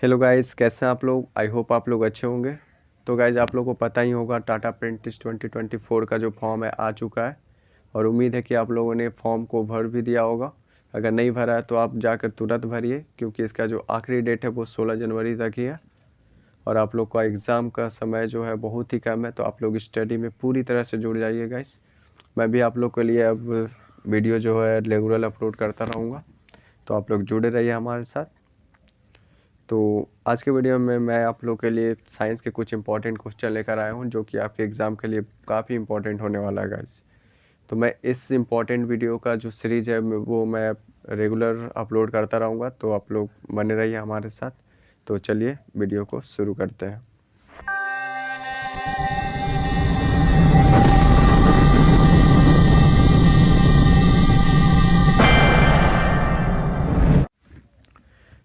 Hello guys, कैसे हैं आप लोग। आई होप आप लोग अच्छे होंगे। तो गाइस, आप लोगों को पता ही होगा टाटा अप्रेंटिस 2024 का जो फॉर्म है आ चुका है और उम्मीद है कि आप लोगों ने फॉर्म को भर भी दिया होगा। अगर नहीं भरा है तो आप जाकर तुरंत भरिए, क्योंकि इसका जो आखिरी डेट है वो 16 जनवरी तक ही है और आप लोग का एग्ज़ाम का समय जो है बहुत ही कम है। तो आप लोग स्टडी में पूरी तरह से जुड़ जाइए गाइस। मैं भी आप लोग के लिए अब वीडियो जो है रेगुलर अपलोड करता रहूँगा, तो आप लोग जुड़े रहिए हमारे साथ। तो आज के वीडियो में मैं आप लोग के लिए साइंस के कुछ इंपॉर्टेंट क्वेश्चन लेकर आया हूं, जो कि आपके एग्ज़ाम के लिए काफ़ी इंपॉर्टेंट होने वाला है गाइस। तो मैं इस इम्पॉर्टेंट वीडियो का जो सीरीज़ है वो मैं रेगुलर अपलोड करता रहूँगा, तो आप लोग बने रहिए हमारे साथ। तो चलिए वीडियो को शुरू करते हैं।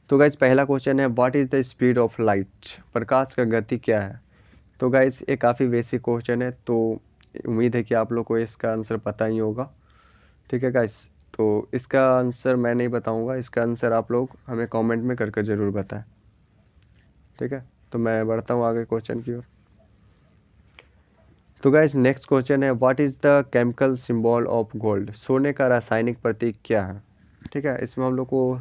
तो गाइस, पहला क्वेश्चन है, what is the speed of light. प्रकाश का गति क्या है। तो गाइस, ये काफ़ी बेसिक क्वेश्चन है, तो उम्मीद है कि आप लोग को इसका आंसर पता ही होगा। ठीक है गाइस, तो इसका आंसर मैं नहीं बताऊंगा, इसका आंसर आप लोग हमें कमेंट में करके ज़रूर बताएं। ठीक है, तो मैं बढ़ता हूँ आगे क्वेश्चन की ओर। तो गाइस, नेक्स्ट क्वेश्चन है, what is the chemical symbol of gold. सोने का रासायनिक प्रतीक क्या है। ठीक है, इसमें हम लोग को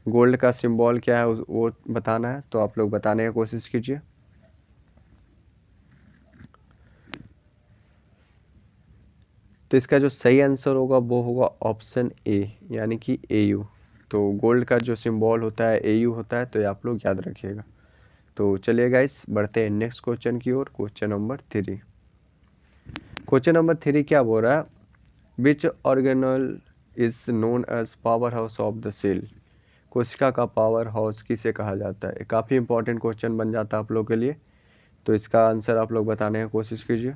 गोल्ड का सिंबल क्या है वो बताना है, तो आप लोग बताने की कोशिश कीजिए। तो इसका जो सही आंसर होगा वो होगा ऑप्शन ए, यानी कि AU। तो गोल्ड का जो सिंबल होता है AU होता है, तो ये आप लोग याद रखिएगा। तो चलिए गाइस, बढ़ते हैं नेक्स्ट क्वेश्चन की ओर। Question number 3। क्वेश्चन नंबर 3 क्या बोल रहा है, which organelle is known as power house of the cell. कोशिका का पावर हाउस किसे कहा जाता है। काफ़ी इंपॉर्टेंट क्वेश्चन बन जाता है आप लोग के लिए, तो इसका आंसर आप लोग बताने की कोशिश कीजिए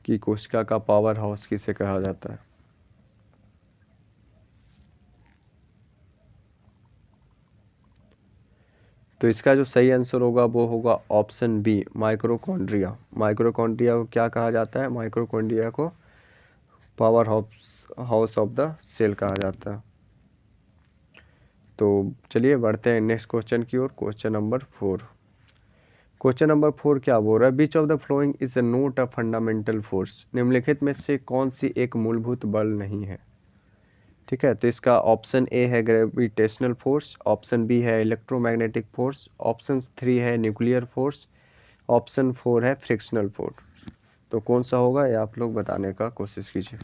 कि कोशिका का पावर हाउस किसे कहा जाता है। तो इसका जो सही आंसर होगा वो होगा ऑप्शन बी, माइक्रोकॉन्ड्रिया। माइक्रोकॉन्ड्रिया को क्या कहा जाता है। माइक्रोकॉन्ड्रिया को power house of the cell कहा जाता है। तो चलिए बढ़ते हैं नेक्स्ट क्वेश्चन की ओर। Question number 4। क्वेश्चन नंबर 4 क्या बोल रहा है, which of the following is not a fundamental force. निम्नलिखित में से कौन सी एक मूलभूत बल नहीं है। ठीक है, तो इसका ऑप्शन ए है ग्रेविटेशनल फोर्स, ऑप्शन बी है इलेक्ट्रोमैग्नेटिक फोर्स, ऑप्शन 3 है न्यूक्लियर फोर्स, ऑप्शन 4 है फ्रिक्शनल फोर्स। तो कौन सा होगा ये आप लोग बताने का कोशिश कीजिए।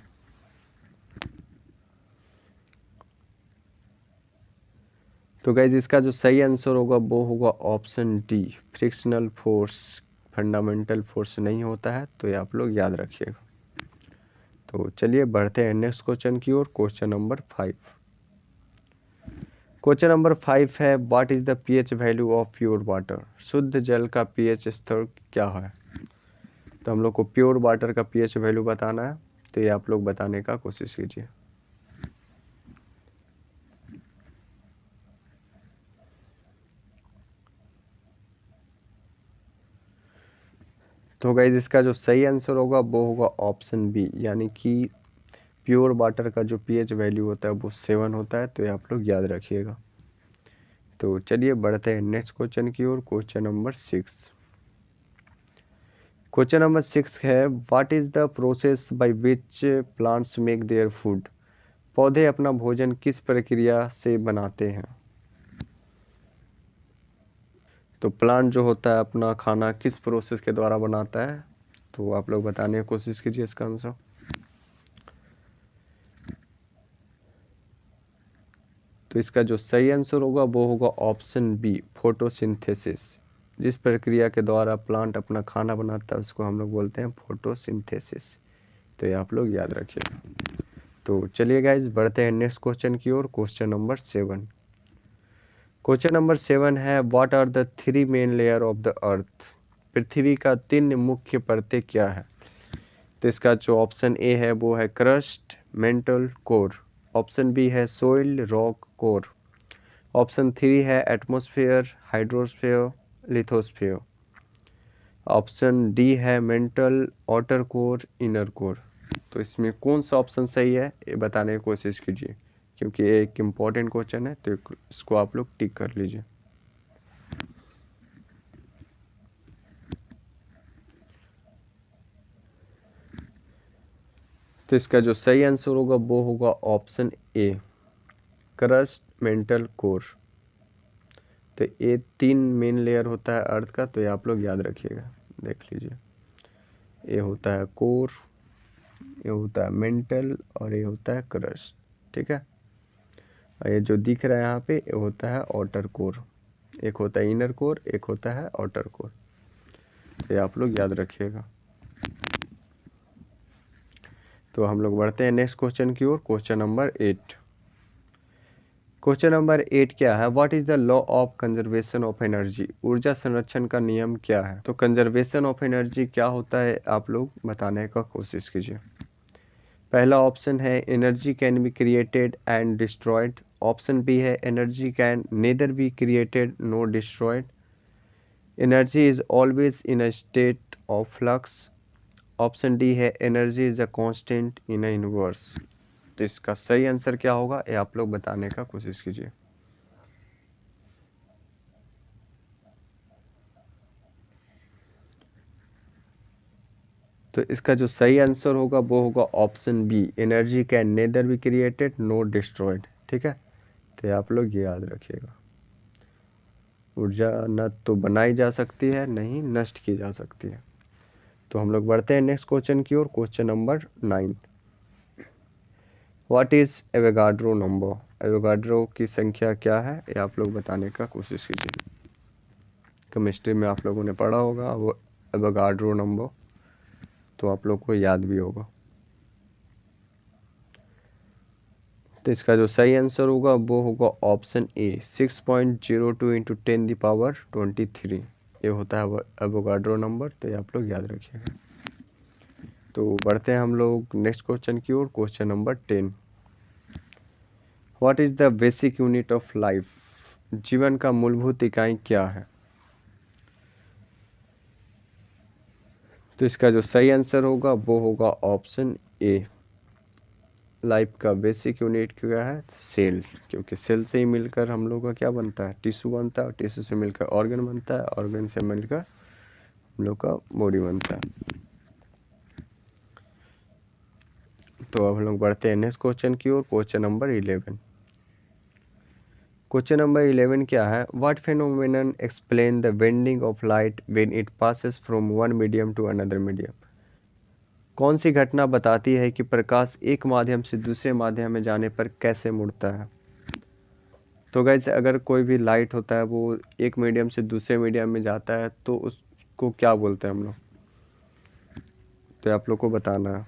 तो गाइज, इसका जो सही आंसर होगा वो होगा option D, frictional force. Fundamental force नहीं होता है, तो ये आप लोग याद रखिएगा। तो चलिए बढ़ते हैं नेक्स्ट क्वेश्चन की ओर। Question number 5। क्वेश्चन नंबर 5 है, what is the pH value of pure water. शुद्ध जल का pH स्तर क्या है। तो हम लोग को प्योर वाटर का pH वैल्यू बताना है, तो ये आप लोग बताने का कोशिश कीजिए। तो गाइज, इसका जो सही आंसर होगा वो होगा ऑप्शन बी, यानी कि प्योर वाटर का जो pH वैल्यू होता है वो 7 होता है, तो ये आप लोग याद रखिएगा। तो चलिए बढ़ते हैं नेक्स्ट क्वेश्चन की ओर। Question number 6। क्वेश्चन नंबर 6 है, what is the process by which plants make their food. पौधे अपना भोजन किस प्रक्रिया से बनाते हैं। तो प्लांट जो होता है अपना खाना किस प्रोसेस के द्वारा बनाता है, तो आप लोग बताने की कोशिश कीजिए इसका आंसर। तो इसका जो सही आंसर होगा वो होगा ऑप्शन बी, फोटोसिंथेसिस। जिस प्रक्रिया के द्वारा प्लांट अपना खाना बनाता है उसको हम लोग बोलते हैं फोटोसिंथेसिस। तो ये आप लोग याद रखिएगा। तो चलिए गाइज, बढ़ते हैं नेक्स्ट क्वेश्चन की ओर। Question number 7। क्वेश्चन नंबर 7 है, what are the 3 main layer of the earth. पृथ्वी का 3 मुख्य परतें क्या है। तो इसका जो ऑप्शन ए है वो है crust, mantle, core. Option B है सोइल, रॉक, कोर। ऑप्शन 3 है atmosphere, hydrosphere, lithosphere. Option D है mantle, outer core, inner core. तो इसमें कौन सा ऑप्शन सही है ये बताने की कोशिश कीजिए क्योंकि ये एक इम्पॉर्टेंट क्वेश्चन है, तो इसको आप लोग टिक कर लीजिए। तो इसका जो सही आंसर होगा वो होगा option A, crust mantle core. तो ये 3 मेन लेयर होता है अर्थ का, तो ये आप लोग याद रखिएगा, देख लीजिए। ये होता है कोर, ये होता है मेंटल, और ये होता है क्रस्ट, ठीक है। और ये जो दिख रहा है यहाँ पे, ये होता है आउटर कोर। एक होता है इनर कोर, एक होता है आउटर कोर, तो ये आप लोग याद रखिएगा। तो हम लोग बढ़ते हैं नेक्स्ट क्वेश्चन की ओर, क्वेश्चन नंबर 8। क्वेश्चन नंबर 8 क्या है? What is the law of conservation of energy? ऊर्जा संरक्षण का नियम क्या है? तो कंजर्वेशन ऑफ एनर्जी क्या होता है, आप लोग बताने का कोशिश कीजिए। पहला ऑप्शन है energy can be created and destroyed. Option B है energy can neither be created nor destroyed. Energy is always in a state of flux. Option D है energy is a constant in a universe. तो इसका सही answer क्या होगा, ये आप लोग बताने का कोशिश कीजिए। तो इसका जो सही आंसर होगा वो होगा option B, energy can neither be created nor destroyed, ठीक है। तो ये आप लोग ये याद रखिएगा, ऊर्जा न तो बनाई जा सकती है, नहीं नष्ट की जा सकती है। तो हम लोग बढ़ते हैं नेक्स्ट क्वेश्चन की ओर, question number 9। What is Avogadro number? Avogadro की संख्या क्या है, ये आप लोग बताने का कोशिश कीजिए। केमिस्ट्री में आप लोगों ने पढ़ा होगा वो एवोगाड्रो नंबर, तो आप लोग को याद भी होगा। तो इसका जो सही आंसर होगा वो होगा ऑप्शन ए, 6.02 इंटू 10⁻23। ये होता है एवोगाड्रो नंबर, तो ये आप लोग याद रखिएगा। तो बढ़ते हैं हम लोग नेक्स्ट क्वेश्चन की ओर, question number 10। What is the basic unit of life? जीवन का मूलभूत इकाई क्या है? तो इसका जो सही आंसर होगा वो होगा ऑप्शन ए, लाइफ का बेसिक यूनिट क्या है? सेल, क्योंकि सेल से ही मिलकर हम लोग का क्या बनता है? टिश्यू बनता है, और टिश्यू से मिलकर ऑर्गन बनता है, ऑर्गन से मिलकर हम लोग का बॉडी बनता है। तो अब हम लोग बढ़ते हैं नेक्स्ट क्वेश्चन की ओर, क्वेश्चन नंबर 11। क्वेश्चन नंबर 11 क्या है? What phenomenon explain the bending of light when it passes from one medium to another medium? कौन सी घटना बताती है कि प्रकाश एक माध्यम से दूसरे माध्यम में जाने पर कैसे मुड़ता है? तो गाइस, अगर कोई भी लाइट होता है वो एक मीडियम से दूसरे मीडियम में जाता है तो उसको क्या बोलते हैं हम लोग? तो आप लोग को बताना है।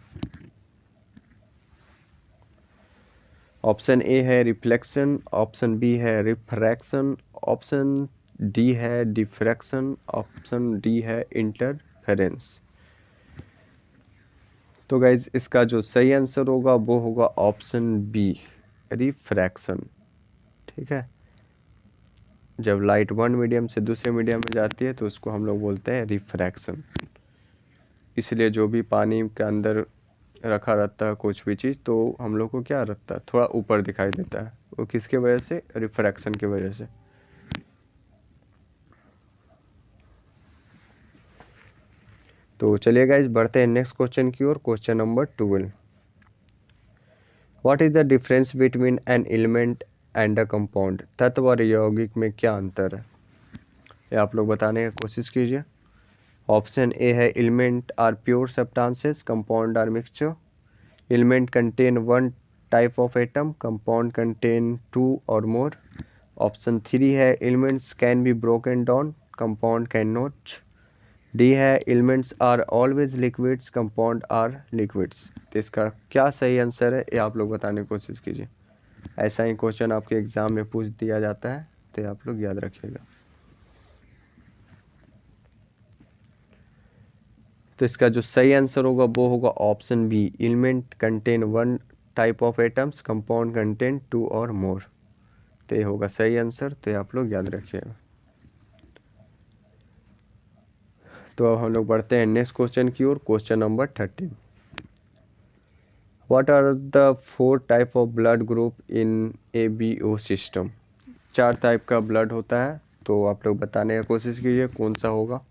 ऑप्शन ए है रिफ्लेक्शन, ऑप्शन बी है रिफ्रैक्शन, ऑप्शन डी है डिफ्रैक्शन, ऑप्शन डी है इंटरफेरेंस। तो गाइज, इसका जो सही आंसर होगा वो होगा ऑप्शन बी, रिफ्रैक्शन, ठीक है। जब लाइट वन मीडियम से दूसरे मीडियम में जाती है तो उसको हम लोग बोलते हैं रिफ्रैक्शन। इसलिए जो भी पानी के अंदर रखा रहता है कुछ भी चीज़, तो हम लोग को क्या रहता है, थोड़ा ऊपर दिखाई देता है, वो किसके वजह से? रिफ्रैक्शन की वजह से। तो चलिए गाइज, बढ़ते हैं नेक्स्ट क्वेश्चन की ओर, question number 12। What is the difference between an element and a compound? तत्व और यौगिक में क्या अंतर है, ये आप लोग बताने की कोशिश कीजिए। ऑप्शन ए है element are pure substances, compound are mixture. Element contain one type of atom, compound contain two और मोर। ऑप्शन 3 है elements can be broken down, compound can not. D है elements are always liquids, compound are liquids. तो इसका क्या सही answer है, ये आप लोग बताने की कोशिश कीजिए। ऐसा ही क्वेश्चन आपके एग्जाम में पूछ दिया जाता है, तो आप लोग याद रखिएगा। तो इसका जो सही आंसर होगा वो होगा option B, element contain one type of atoms, compound contain two और मोर। तो ये होगा सही आंसर, तो आप लोग याद रखिएगा। तो अब हम लोग बढ़ते हैं नेक्स्ट क्वेश्चन की ओर, question number 13। What are the 4 type of blood group in ABO system. 4 type का ब्लड होता है, तो आप लोग बताने की कोशिश कीजिए कौन सा होगा।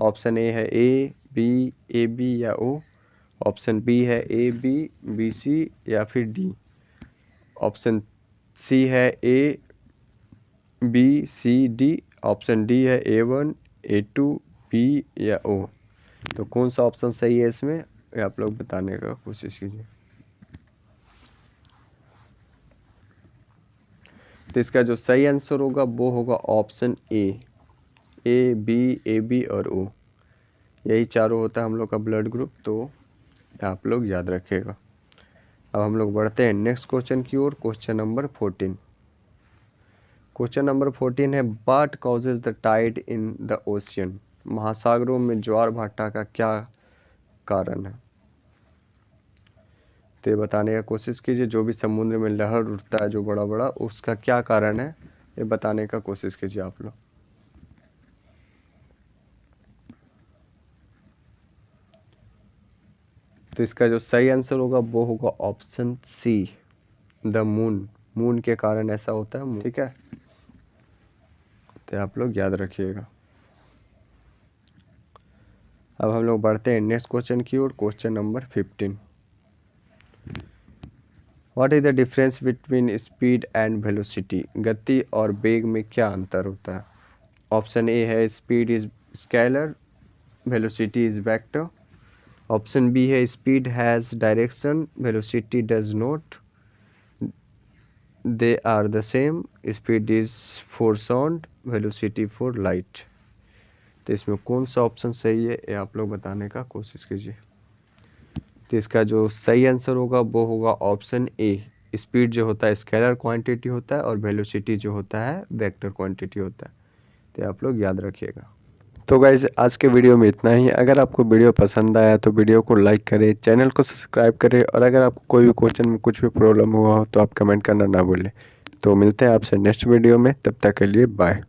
ऑप्शन ए है A, B, AB या O। ऑप्शन बी है AB, BC या फिर D। ऑप्शन सी है A, B, C, D। Option D है A1, A2, B या O। तो कौन सा ऑप्शन सही है इसमें, ये आप लोग बताने का कोशिश कीजिए। तो इसका जो सही आंसर होगा वो होगा ऑप्शन A, B, AB और O। यही चारों होता है हम लोग का ब्लड ग्रुप, तो आप लोग याद रखिएगा। अब हम लोग बढ़ते हैं नेक्स्ट क्वेश्चन की ओर। Question number 14। क्वेश्चन नंबर 14 है what causes the tide in the ocean. महासागरों में ज्वार भाटा का क्या कारण है, तो ये बताने का कोशिश कीजिए। जो भी समुद्र में लहर उठता है जो बड़ा बड़ा, उसका क्या कारण है, ये बताने का कोशिश कीजिए आप लोग। तो इसका जो सही आंसर होगा वो होगा option C, the moon. Moon के कारण ऐसा होता है, ठीक है, तो आप लोग याद रखिएगा। अब हम लोग बढ़ते हैं नेक्स्ट क्वेश्चन की ओर। Question number 15। What is the difference between speed and velocity. गति और वेग में क्या अंतर होता है। ऑप्शन ए है speed is scalar, velocity is vector. Option B है speed has direction, velocity does not, they are the same, speed is for sound, velocity for light. तो इसमें कौन सा ऑप्शन सही है, ये आप लोग बताने का कोशिश कीजिए। तो इसका जो सही आंसर होगा वो होगा ऑप्शन ए, स्पीड जो होता है स्केलर क्वांटिटी होता है और वेलोसिटी जो होता है वेक्टर क्वांटिटी होता है। तो आप लोग याद रखिएगा। तो गाइज आज के वीडियो में इतना ही। अगर आपको वीडियो पसंद आया तो वीडियो को लाइक करें, चैनल को सब्सक्राइब करें, और अगर आपको कोई भी क्वेश्चन में कुछ भी प्रॉब्लम हुआ हो तो आप कमेंट करना ना भूलें। तो मिलते हैं आपसे नेक्स्ट वीडियो में, तब तक के लिए बाय।